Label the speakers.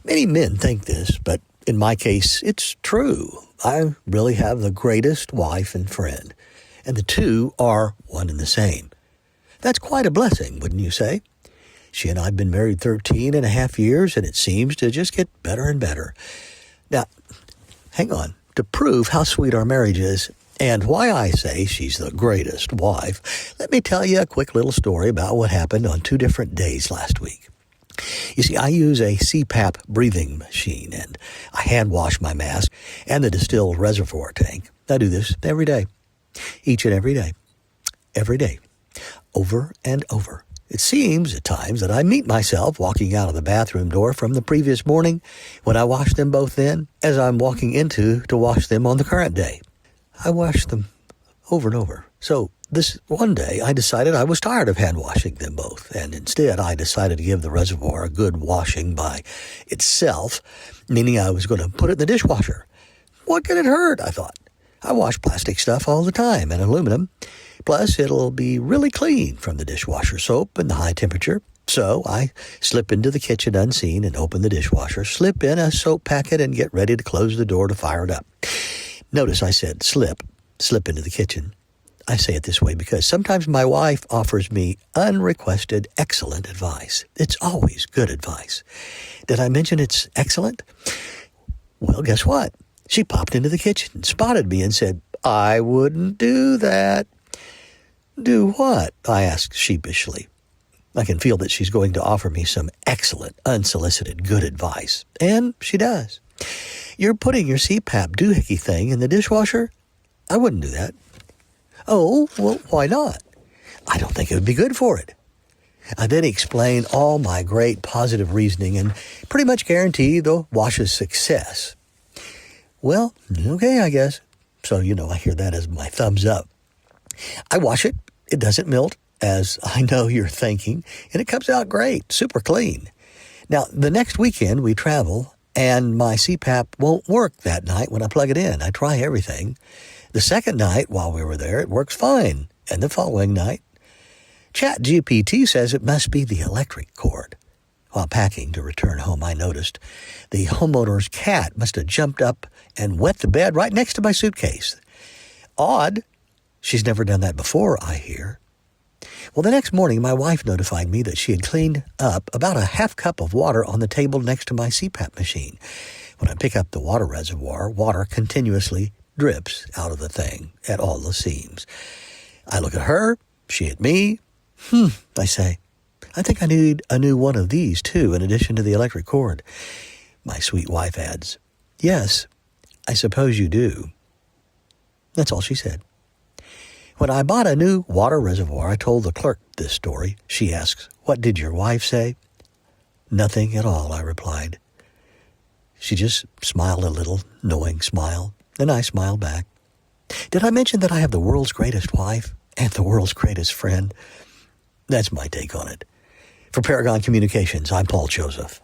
Speaker 1: Many men think this, but in my case, it's true. I really have the greatest wife and friend, and the two are one and the same. That's quite a blessing, wouldn't you say? She and I have been married 13 and a half years, and it seems to just get better and better. Now, hang on. To prove how sweet our marriage is, and why I say she's the greatest wife, let me tell you a quick little story about what happened on 2 different days last week. You see, I use a CPAP breathing machine, and I hand wash my mask and the distilled reservoir tank. I do this every day, each and every day, over and over. It seems at times that I meet myself walking out of the bathroom door from the previous morning when I washed them both then, as I'm walking into to wash them on the current day. I wash them over and over. So this one day, I decided I was tired of hand washing them both, and instead I decided to give the reservoir a good washing by itself, meaning I was going to put it in the dishwasher. What could it hurt, I thought. I wash plastic stuff all the time and aluminum. Plus, it'll be really clean from the dishwasher soap and the high temperature. So I slip into the kitchen unseen and open the dishwasher, slip in a soap packet, and get ready to close the door to fire it up. Notice I said slip into the kitchen. I say it this way because sometimes my wife offers me unrequested excellent advice. It's always good advice. Did I mention it's excellent? Well, guess what? She popped into the kitchen, spotted me, and said, "I wouldn't do that." "Do what?" I asked sheepishly. I can feel that she's going to offer me some excellent, unsolicited, good advice. And she does. "You're putting your CPAP doohickey thing in the dishwasher?" "I wouldn't do that." "Oh, well, why not?" "I don't think it would be good for it." I then explain all my great positive reasoning and pretty much guarantee the wash's success. Well, okay, I guess. So, I hear that as my thumbs up. I wash it. It doesn't melt, as I know you're thinking, and it comes out great, super clean. Now, the next weekend we travel, and my CPAP won't work that night when I plug it in. I try everything. The second night while we were there, it works fine. And the following night, ChatGPT says it must be the electric cord. While packing to return home, I noticed the homeowner's cat must have jumped up and wet the bed right next to my suitcase. Odd. She's never done that before, I hear. Well, the next morning, my wife notified me that she had cleaned up about a half cup of water on the table next to my CPAP machine. When I pick up the water reservoir, water continuously drips out of the thing at all the seams. I look at her, she at me. I say, "I think I need a new one of these, too, in addition to the electric cord." My sweet wife adds, "Yes, I suppose you do." That's all she said. When I bought a new water reservoir, I told the clerk this story. She asks, "What did your wife say?" "Nothing at all," I replied. She just smiled a little, knowing smile, and I smiled back. Did I mention that I have the world's greatest wife and the world's greatest friend? That's my take on it. For Paragon Communications, I'm Paul Joseph.